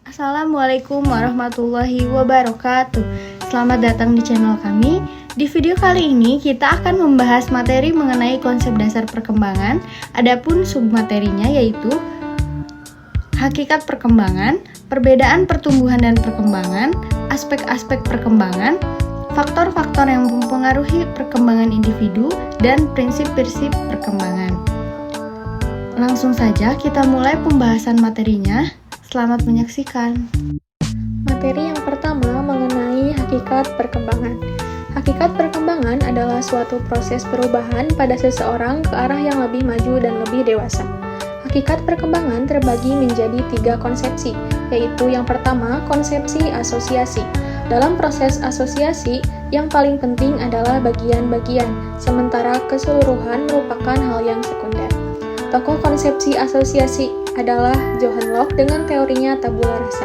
Assalamualaikum warahmatullahi wabarakatuh. Selamat datang di channel kami. Di video kali ini kita akan membahas materi mengenai konsep dasar perkembangan. Adapun submaterinya yaitu hakikat perkembangan, perbedaan pertumbuhan dan perkembangan, aspek-aspek perkembangan, faktor-faktor yang mempengaruhi perkembangan individu, dan prinsip-prinsip perkembangan. Langsung saja kita mulai pembahasan materinya. Selamat menyaksikan. Materi yang pertama mengenai hakikat perkembangan. Hakikat perkembangan adalah suatu proses perubahan pada seseorang ke arah yang lebih maju dan lebih dewasa. Hakikat perkembangan terbagi menjadi 3 konsepsi, yaitu yang pertama, konsepsi asosiasi. Dalam proses asosiasi, yang paling penting adalah bagian-bagian, sementara keseluruhan merupakan hal yang sekunder. Tokoh konsepsi asosiasi adalah Johann Locke dengan teorinya tabula rasa.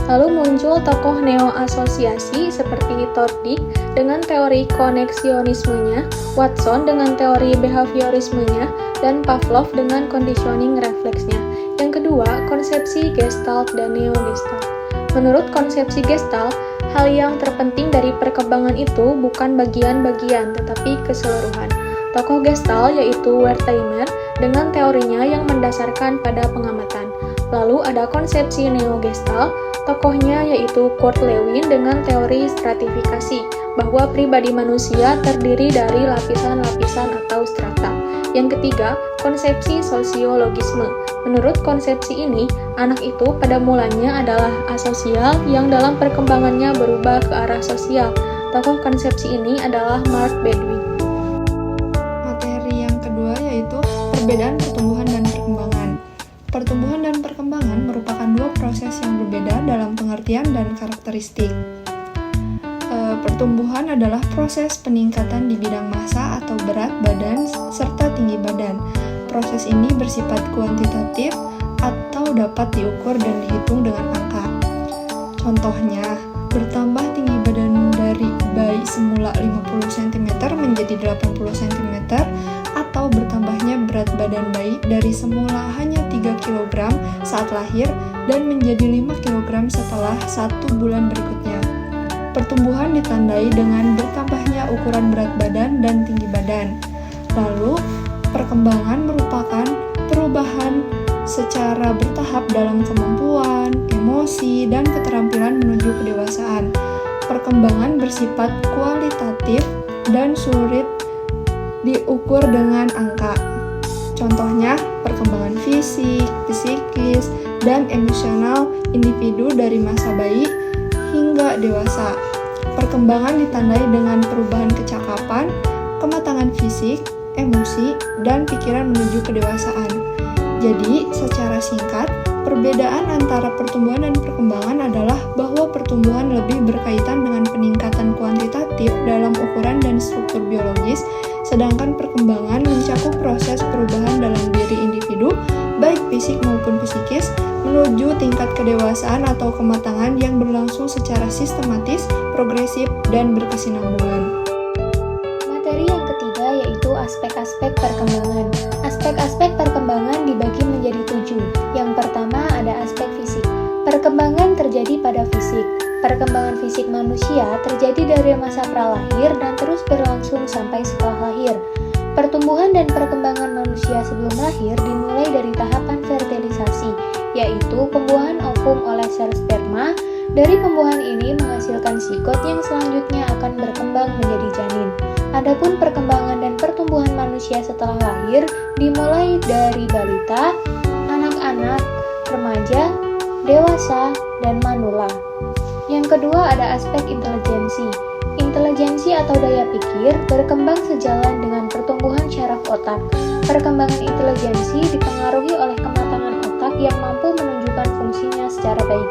Lalu muncul tokoh neo-asosiasi seperti Thorndike dengan teori koneksionismenya, Watson dengan teori behaviorismenya, dan Pavlov dengan conditioning refleksnya. Yang kedua, konsepsi Gestalt dan neo-Gestalt. Menurut konsepsi Gestalt, hal yang terpenting dari perkembangan itu bukan bagian-bagian, tetapi keseluruhan. Tokoh Gestalt yaitu Wertheimer dengan teorinya yang mendasarkan pada pengamatan. Lalu ada konsepsi neo-Gestalt, tokohnya yaitu Kurt Lewin dengan teori stratifikasi, bahwa pribadi manusia terdiri dari lapisan-lapisan atau strata. Yang ketiga, konsepsi sosiologisme. Menurut konsepsi ini, anak itu pada mulanya adalah asosial yang dalam perkembangannya berubah ke arah sosial. Tokoh konsepsi ini adalah Mark Bedwin. Materi yang kedua yaitu perbedaan pertumbuhan dan perkembangan. Pertumbuhan dan perkembangan merupakan 2 proses yang berbeda dalam pengertian dan karakteristik. Pertumbuhan adalah proses peningkatan di bidang massa atau berat badan serta tinggi badan. Proses ini bersifat kuantitatif atau dapat diukur dan dihitung dengan angka. Contohnya, bertambah tinggi badan dari bayi semula 50 cm menjadi 80 cm, atau bertambahnya berat badan bayi dari semula hanya 3 kg saat lahir dan menjadi 5 kg setelah 1 bulan berikutnya. Pertumbuhan ditandai dengan bertambahnya ukuran berat badan dan tinggi badan. Lalu, perkembangan merupakan perubahan secara bertahap dalam kemampuan, emosi, dan keterampilan menuju kedewasaan. Perkembangan bersifat kualitatif dan sulit diukur dengan angka. Contohnya, perkembangan fisik, psikis, dan emosional individu dari masa bayi hingga dewasa. Perkembangan ditandai dengan perubahan kecakapan, kematangan fisik, emosi, dan pikiran menuju kedewasaan. Jadi, secara singkat, perbedaan antara pertumbuhan dan perkembangan adalah bahwa pertumbuhan lebih berkaitan dengan peningkatan kuantitatif dalam ukuran dan struktur biologis, sedangkan perkembangan mencakup proses perubahan dalam diri individu, baik fisik maupun psikis, menuju tingkat kedewasaan atau kematangan yang berlangsung secara sistematis, progresif, dan berkesinambungan. Materi yang ketiga yaitu aspek-aspek perkembangan. Aspek-aspek perkembangan dibagi menjadi 7. Yang pertama ada aspek fisik. Perkembangan terjadi pada fisik. Perkembangan fisik manusia terjadi dari masa pralahir dan terus berlangsung sampai setelah lahir. Pertumbuhan dan perkembangan manusia sebelum lahir dimulai dari tahapan fertilisasi, yaitu pembuahan ovum oleh sel sperma. Dari pembuahan ini menghasilkan zigot yang selanjutnya akan berkembang menjadi janin. Adapun perkembangan dan pertumbuhan manusia setelah lahir dimulai dari balita, anak-anak, remaja, dewasa, dan manula. Yang kedua ada aspek intelijensi. Intelijensi atau daya pikir berkembang sejalan dengan pertumbuhan syaraf otak. Perkembangan intelijensi dipengaruhi oleh kematangan otak yang mampu menunjukkan fungsinya secara baik.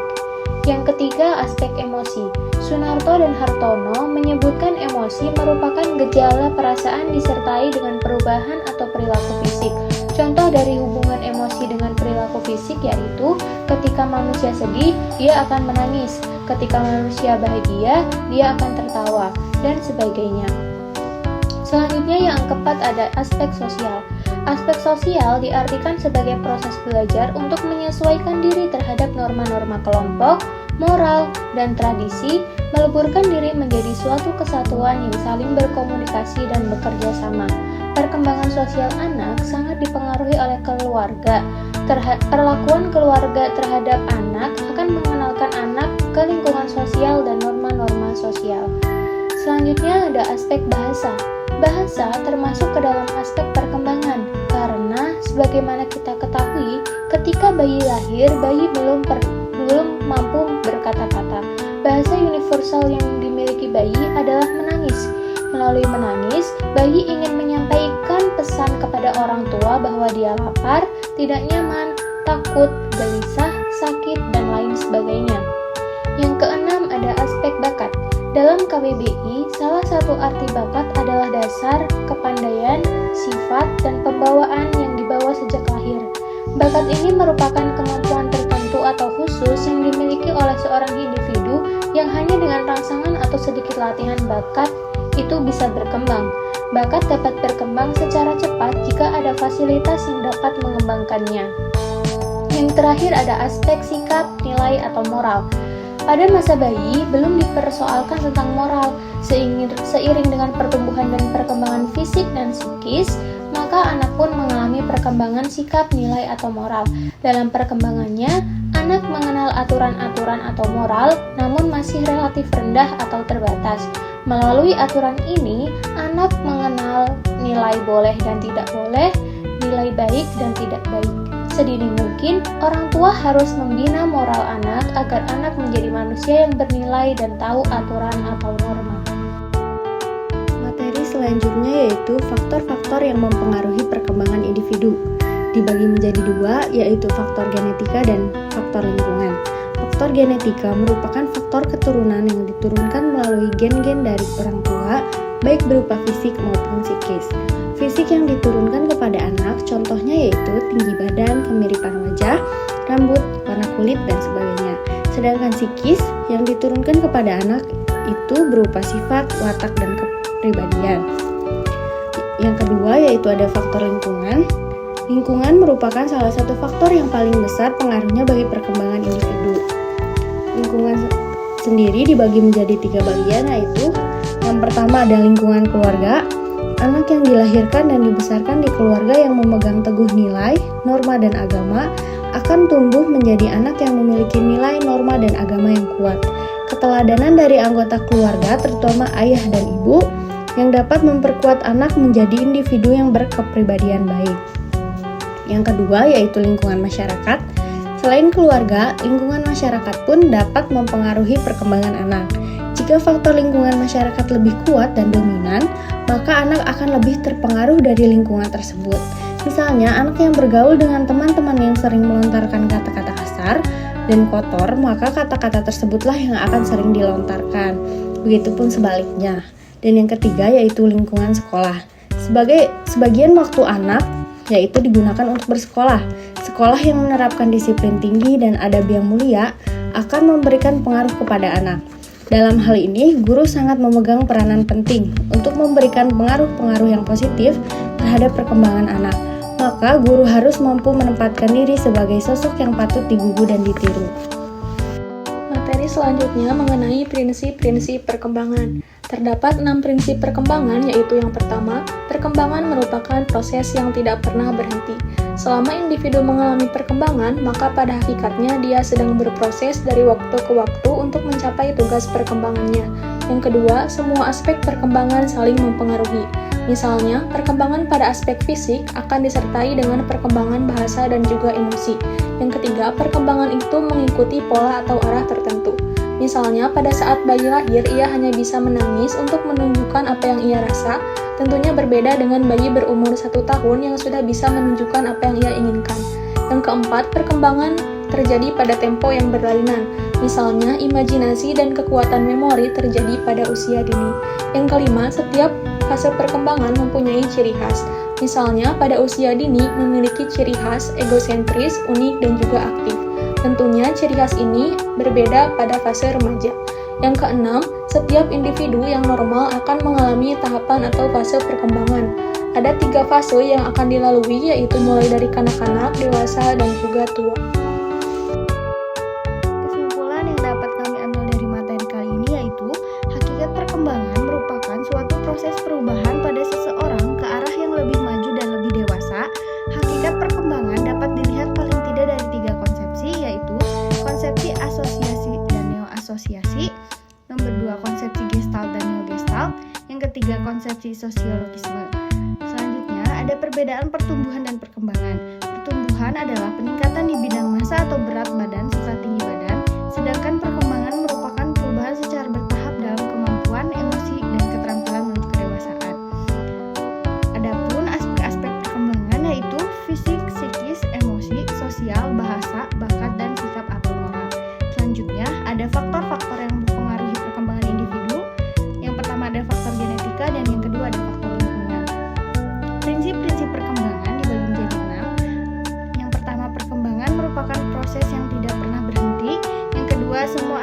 Yang ketiga, aspek emosi. Sunarto dan Hartono menyebutkan emosi merupakan gejala perasaan disertai dengan perubahan atau perilaku fisik. Contoh dari hubungan emosi dengan perilaku fisik yaitu ketika manusia sedih, dia akan menangis. Ketika manusia bahagia, dia akan tertawa, dan sebagainya. Selanjutnya yang keempat ada aspek sosial. Aspek sosial diartikan sebagai proses belajar untuk menyesuaikan diri terhadap norma-norma kelompok, moral, dan tradisi, meleburkan diri menjadi suatu kesatuan yang saling berkomunikasi dan bekerja sama. Perkembangan sosial anak sangat dipengaruhi oleh keluarga. Perlakuan keluarga terhadap anak akan mengenalkan anak ke lingkungan sosial dan norma-norma sosial. Selanjutnya ada aspek bahasa. Bahasa termasuk ke dalam aspek perkembangan, karena sebagaimana kita ketahui, ketika bayi lahir, bayi belum mampu berkata-kata. Bahasa universal yang dimiliki bayi adalah menangis. Melalui menangis, bayi ingin menyampaikan pesan kepada orang tua bahwa dia lapar, tidak nyaman, takut, gelisah, sakit, dan lain sebagainya. Yang keenam ada aspek bakat. Dalam KBBI, salah satu arti bakat adalah dasar, kepandaian, sifat, dan pembawaan yang dibawa sejak lahir. Bakat ini merupakan kemampuan tertentu atau khusus yang dimiliki oleh seorang individu yang hanya dengan rangsangan atau sedikit latihan bakat itu bisa berkembang. Bakat dapat berkembang secara cepat jika ada fasilitas yang dapat mengembangkannya. Yang terakhir ada aspek sikap, nilai, atau moral. Pada masa bayi, belum dipersoalkan tentang moral. Seiring dengan pertumbuhan dan perkembangan fisik dan psikis, maka anak pun mengalami perkembangan sikap, nilai, atau moral. Dalam perkembangannya, anak mengenal aturan-aturan atau moral, namun masih relatif rendah atau terbatas. Melalui aturan ini, anak mengenal nilai boleh dan tidak boleh, nilai baik dan tidak baik. Sedini mungkin, orang tua harus membina moral anak agar anak menjadi manusia yang bernilai dan tahu aturan atau norma. Materi selanjutnya yaitu faktor-faktor yang mempengaruhi perkembangan individu. Dibagi menjadi dua, yaitu faktor genetika dan faktor lingkungan. Faktor genetika merupakan faktor keturunan yang diturunkan melalui gen-gen dari orang tua, baik berupa fisik maupun psikis. Fisik yang diturunkan kepada anak contohnya yaitu tinggi badan, kemiripan wajah, rambut, warna kulit, dan sebagainya. Sedangkan psikis yang diturunkan kepada anak itu berupa sifat, watak, dan kepribadian. Yang kedua yaitu ada faktor lingkungan. Lingkungan merupakan salah satu faktor yang paling besar pengaruhnya bagi perkembangan individu. Lingkungan sendiri dibagi menjadi 3 bagian, yaitu yang pertama ada lingkungan keluarga. Anak yang dilahirkan dan dibesarkan di keluarga yang memegang teguh nilai, norma, dan agama akan tumbuh menjadi anak yang memiliki nilai, norma, dan agama yang kuat. Keteladanan dari anggota keluarga, terutama ayah dan ibu, yang dapat memperkuat anak menjadi individu yang berkepribadian baik. Yang kedua yaitu lingkungan masyarakat. Selain keluarga, lingkungan masyarakat pun dapat mempengaruhi perkembangan anak. Jika faktor lingkungan masyarakat lebih kuat dan dominan, maka anak akan lebih terpengaruh dari lingkungan tersebut. Misalnya, anak yang bergaul dengan teman-teman yang sering melontarkan kata-kata kasar dan kotor, maka kata-kata tersebutlah yang akan sering dilontarkan. Begitupun sebaliknya. Dan yang ketiga yaitu lingkungan sekolah. Sebagian waktu anak yaitu digunakan untuk bersekolah. Sekolah yang menerapkan disiplin tinggi dan adab yang mulia akan memberikan pengaruh kepada anak. Dalam hal ini, guru sangat memegang peranan penting untuk memberikan pengaruh-pengaruh yang positif terhadap perkembangan anak. Maka, guru harus mampu menempatkan diri sebagai sosok yang patut digugu dan ditiru. Materi selanjutnya mengenai prinsip-prinsip perkembangan. Terdapat 6 prinsip perkembangan, yaitu yang pertama, perkembangan merupakan proses yang tidak pernah berhenti. Selama individu mengalami perkembangan, maka pada hakikatnya dia sedang berproses dari waktu ke waktu untuk mencapai tugas perkembangannya. Yang kedua, semua aspek perkembangan saling mempengaruhi. Misalnya, perkembangan pada aspek fisik akan disertai dengan perkembangan bahasa dan juga emosi. Yang ketiga, perkembangan itu mengikuti pola atau arah tertentu. Misalnya, pada saat bayi lahir, ia hanya bisa menangis untuk menunjukkan apa yang ia rasa, tentunya berbeda dengan bayi berumur 1 tahun yang sudah bisa menunjukkan apa yang ia inginkan. Yang keempat, perkembangan terjadi pada tempo yang berlainan. Misalnya, imajinasi dan kekuatan memori terjadi pada usia dini. Yang kelima, setiap fase perkembangan mempunyai ciri khas. Misalnya, pada usia dini memiliki ciri khas egosentris, unik, dan juga aktif. Tentunya ciri khas ini berbeda pada fase remaja. Yang keenam, setiap individu yang normal akan mengalami tahapan atau fase perkembangan. Ada 3 fase yang akan dilalui, yaitu mulai dari kanak-kanak, dewasa, dan juga tua. Kesimpulan yang dapat kami ambil dari materi kali ini yaitu hakikat perkembangan merupakan suatu proses perubahan pada seseorang ke arah yang lebih maju dan lebih dewasa. Hakikat perkembangan dapat dilihat paling tidak dari 3 konsepsi, yaitu konsepsi asosiasi dan neo-asosiasi, nomor 2 konsepsi gestalt dan neo-gestalt, yang ketiga konsepsi sosiologisme. Selanjutnya ada perbedaan pertumbuhan dan perkembangan. Pertumbuhan adalah peningkatan di bidang massa atau berat badan serta tinggi badan, sedangkan perkembangan merupakan perubahan secara bertahap dalam kemampuan, emosi, dan keterampilan menuju kedewasaan. Adapun aspek-aspek perkembangan yaitu fisik, psikis, emosi, sosial, bahasa, bakat, dan sikap atau moral. Selanjutnya ada faktor-faktor yang mempengaruhi perkembangan individu. Yang pertama ada faktor genetika dan yang kedua ada faktor lingkungan. Prinsip-prinsip perkembangan dibagi menjadi 6. Yang pertama, perkembangan merupakan proses yang tidak pernah berhenti. Yang kedua, semua